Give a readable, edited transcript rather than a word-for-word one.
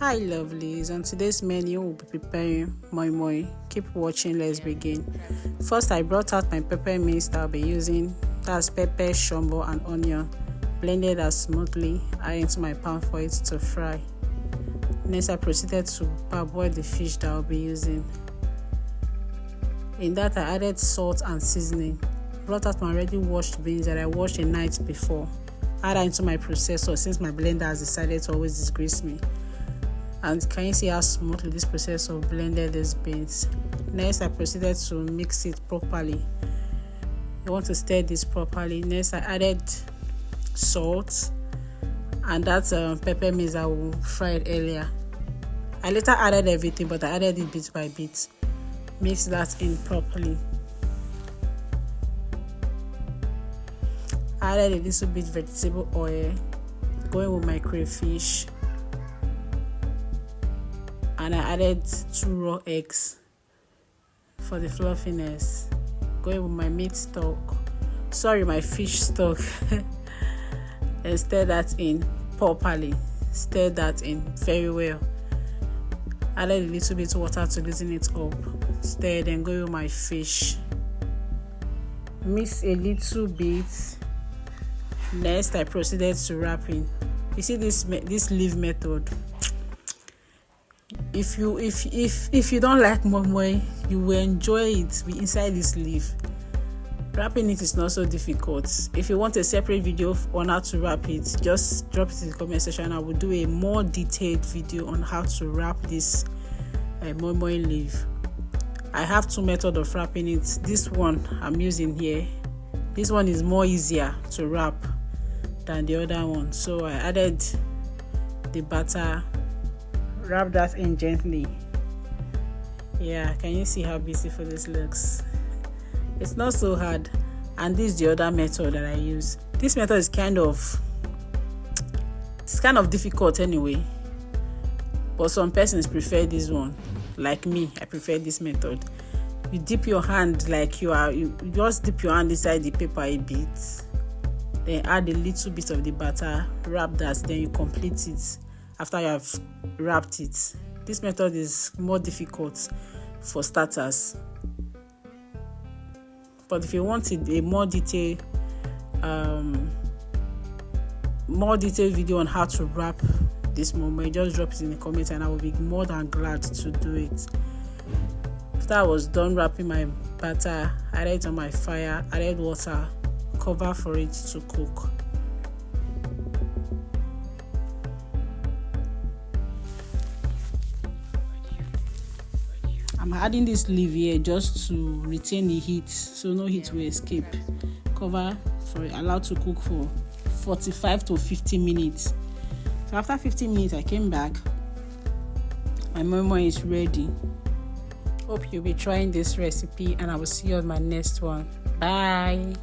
Hi lovelies, on today's menu we'll be preparing moi moi. Keep watching, let's begin. First I brought out my pepper mix that I'll be using. That's pepper, shombo and onion. Blended as smoothly, add into my pan for it to fry. Next I proceeded to parboil the fish that I'll be using. In that I added salt and seasoning. Brought out my already washed beans that I washed the night before. Add that into my processor since my blender has decided to always disgrace me. And can you see how smoothly this processor blended these beans? Next I proceeded to mix it properly. You want to stir this properly. Next I added salt and that pepper mix I fried earlier. I later added everything, but I added it bit by bit. Mix that in properly. I added a little bit vegetable oil, going with my crayfish, and I added 2 raw eggs for the fluffiness, going with my my fish stock. And stir that in properly. Stir that in very well. Added a little bit of water to loosen it up. Stir, then go with my fish. Mix a little bit. Next I proceeded to wrapping. You see this leaf method. If you don't like moi moi, you will enjoy it inside this leaf. Wrapping it is not so difficult. If you want a separate video on how to wrap it, just drop it in the comment section. I will do a more detailed video on how to wrap this moi moi leaf. I have 2 methods of wrapping it. This one I'm using here. This one is more easier to wrap than the other one. So I added the butter. Wrap that in gently. Yeah, can you see how beautiful this looks? It's not so hard. And this is the other method that I use. This method is kind of difficult anyway, but some persons prefer this one. Like me, I prefer this method. You dip your hand like you just dip your hand inside the paper a bit, then add a little bit of the butter, wrap that, then you complete it after you have wrapped it. This method is more difficult for starters, but if you wanted a more detailed video on how to wrap this moment, just drop it in the comments and I will be more than glad to do it. After I was done wrapping my batter, I added it on my fire, added water, cover for it to cook. I'm adding this leaf here just to retain the heat, so no heat will escape. Cover for it, allow to cook for 45 to 50 minutes. So after 15 minutes I came back. My moi moi is ready. Hope you'll be trying this recipe and I will see you on my next one. Bye.